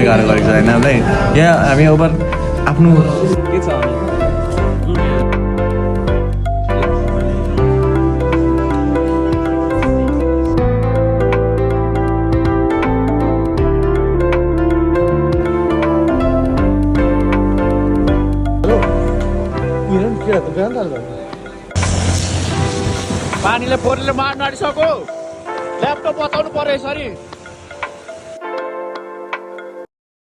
गाह्रो गरेको छ होइन हामीलाई यहाँ हामी अब आफ्नो के छ पानीले फोरले मार्न आँटिसक्यो ल्यापटप बचाउनु पर्यो यसरी